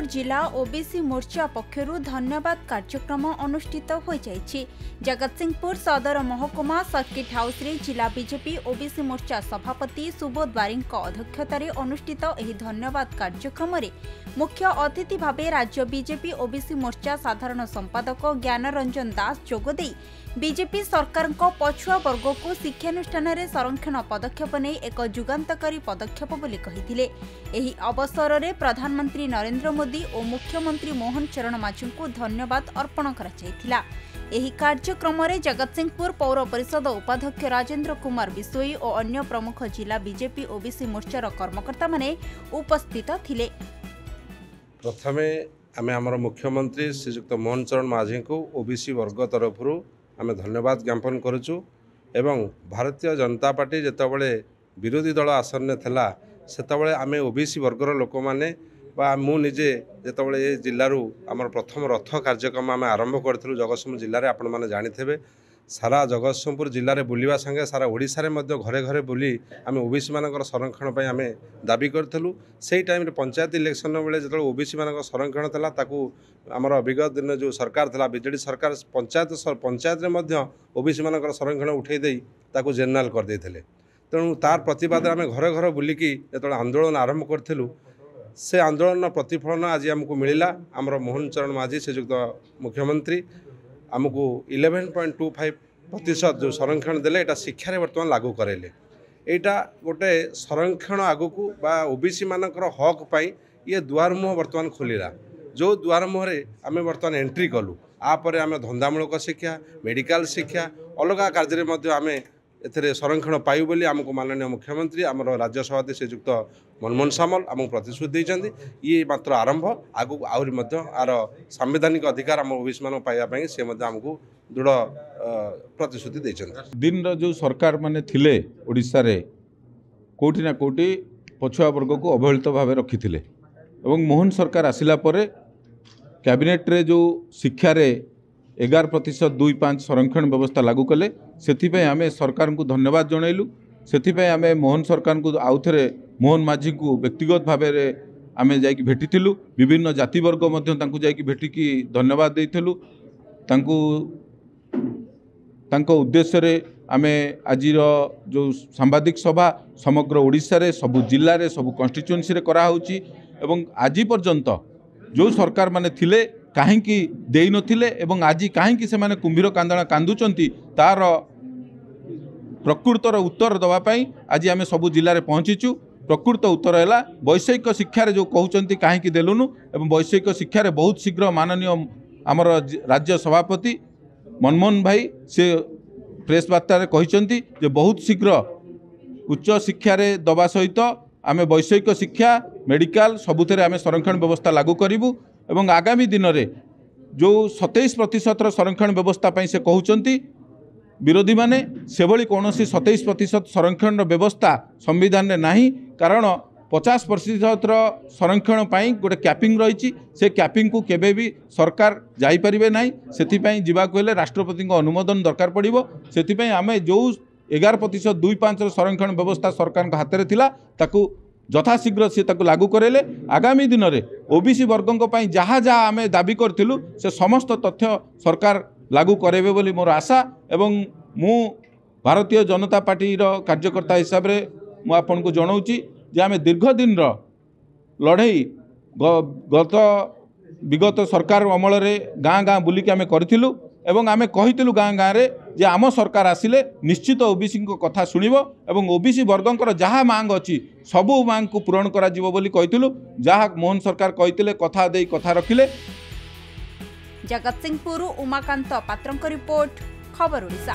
जिला ओबीसी मोर्चा पक्षरु धन्यवाद कार्यक्रम अनुष्ठित हो जाइछि। जगतसिंहपुर सदर महकुमा सर्किट हाउस रे जिला बीजेपी ओबीसी मोर्चा सभापति सुबोध बारिक अध्यक्षतार अनुष्ठित एही धन्यवाद कार्यक्रम रे मुख्य अतिथि भावे राज्य बीजेपी ओबीसी मोर्चा साधारण संपादक ज्ञानरंजन दास जोगदे बीजेपी सरकार पछुआ वर्ग को शिक्षानुष्ठान रे संरक्षण पदक्षेप नहीं एक जुगांतकारी पदक्षेप बोली कहिथिले। एही अवसर रे प्रधानमंत्री नरेंद्र मोदी और मुख्यमंत्री मोहन चरण माझी को धन्यवाद अर्पण करा जायथिला। एही कार्यक्रम रे जगतसिंहपुर पौर परिषद उपाध्यक्ष राजेंद्र कुमार बिसोई और अन्य प्रमुख जिला बीजेपी ओबीसी मोर्चार कर्मकर्ता माने उपस्थित थिले। प्रथमे आमे हमर मुख्यमंत्री श्रीयुक्त मोहन चरण माझी को ओबीसी वर्ग तरफ आमे धन्यवाद ज्ञापन करुचु एवं भारतीय जनता पार्टी जितेबाला विरोधी दल आसन थिला सेतेबाला आमे ओबीसी वर्गर लोक माने बा मु निजे जितेबाला ए जिल्लारू आमर प्रथम रथ कार्यक्रम आमे आरंभ करथिलु जगतसिंहपुर जिल्ला रे आपण माने जानिथेबे। सारा जगतसिंहपुर जिल्ला रे बुलिवा संगे सारा ओडिसा रे मध्य घरे घरे बुली आमे ओबीसी मानकर संरक्षण पई आमे दाबी करथिलु। सेही टाइम रे पंचायत इलेक्शन बेले जतले ओबीसी मानकर संरक्षण थला ताकू आमर विगत दिन जो सरकार थला बीजेडी सरकार पंचायत रे मध्य ओबीसी मानकर संरक्षण उठै देई ताकू जनरल कर देथिले। तेणु तार प्रतिवाद आमे घरे घरे बुलिकी जतले आंदोलन आरंभ करथिलु से आंदोलन प्रतिफलन आज हमको मिलिला। आमर मोहन चरण माझी श्रीयुक्त मुख्यमंत्री आमको 11.25% जो संरक्षण देले एटा शिक्षा रे वर्तमान लागू करेले। एटा गोटे संरक्षण आगुकू बा ओबीसी मानकर हक पाई ये द्वार मुह वर्तमान खोलिला। जो द्वार मुहरे आमे वर्तमान एंट्री कलु आपर आमे धंदामूलक शिक्षा मेडिकल शिक्षा अलग कार्य मध्य आमे एथरे संरक्षण पाइबु बोली आमको माननीय मुख्यमंत्री आमर राज्य सभापति श्रीयुक्त मनमोहन सामल आमको प्रतिश्रुति देइछन्ति। ये मात्र आरंभ आगु आउरी मध्य आर संवैधानिक अधिकार आम ओबीसी मान पाइबा पई से मध्य आमको दृढ़ प्रतिश्रुति देइछन्ति। दिन रो जो सरकार माने थिले ओडिसा रे कोठी ना कोठी पछुआ वर्ग को अवहेलित भाव रखिथिले एवं मोहन सरकार आसिला परे कैबिनेट रे जो शिक्षा रे 11% 2.5 संरक्षण व्यवस्था लागू कले से आम सरकार को धन्यवाद जनइलु। से आम मोहन सरकार को आउ थे मोहन माझी को व्यक्तिगत भाव आम जाकि भेटिलु विभिन्न जाति वर्ग जाकि भेटिकी धन्यवाद देइथलु। उद्देश्य रे आम आज जो सांबादिक सभा समग्र ओडिशा रे सबु जिल्ला रे सबु कन्स्टिट्युएंसी रे करा होउची एवं आज पर्यंत जो सरकार माने थिले कहीं देई नथिले एवं आज कहीं से माने कुंभीर कांदणा कांदुचंती तार प्रकृतर उत्तर दवा पाई आज आमे सबु जिल्ला रे पहुंचीचु। प्रकृत उत्तर है वैषयिक शिक्षा रे जो कहउचंती कहीं देलुनु एवं वैषयिक शिक्षा रे बहुत शीघ्र माननीय आमर राज्य सभापति मनमोहन भाई से प्रेस वार्ता रे कहिचंती जे बहुत शीघ्र उच्च शिक्षा रे दबा सहित आमे वैषयिक शिक्षा मेडिकल सबुथे आमे संरक्षण व्यवस्था लागू करिवु एवं आगामी दिन में जो 27% संरक्षण व्यवस्था पाई से कहउचंती विरोधी माने से भली कौनसी 27% संरक्षण व्यवस्था संविधान रे नाही। कारण 50% संरक्षण पाई गोटे कैपिंग रही से कैपिंग को केबे भी सरकार जाई परिबे नाही। सेति पाई जिबा कहले राष्ट्रपति को अनुमोदन दरकार पड़िबो। सेति पाई आमे जो 11% 2.5 संरक्षण व्यवस्था सरकार हाथ में थिला ताकू यथाशीघ्र सी लागू करेले। आगामी दिन में ओबीसी वर्गों जहाँ जहाँ आम दाबी करूँ से समस्त तथ्य सरकार लागू करेबे बोली मोर आशा एवं मु भारतीय जनता पार्टी कार्यकर्ता हिसाब से मु आपन को जनाऊँगी जे आम दीर्घ दिन लड़ई गत विगत सरकार अमल गाँ गाँ बुलिकी आम करूँ एवं आमे कहितलु गाँ गाँ रे जे आम सरकार आसिले निश्चित ओबीसी को कथा सुनिबो एवं ओबीसी वर्गंकर जहाँ मांग अच्छी सबू मांग को पूरण करा जिवो बोली कहितलु। जहाँ मोहन सरकार कहितले कथा देई कथा रखिले। जगतसिंहपुर उमाकांत पात्रंक रिपोर्ट खबर ओडिशा।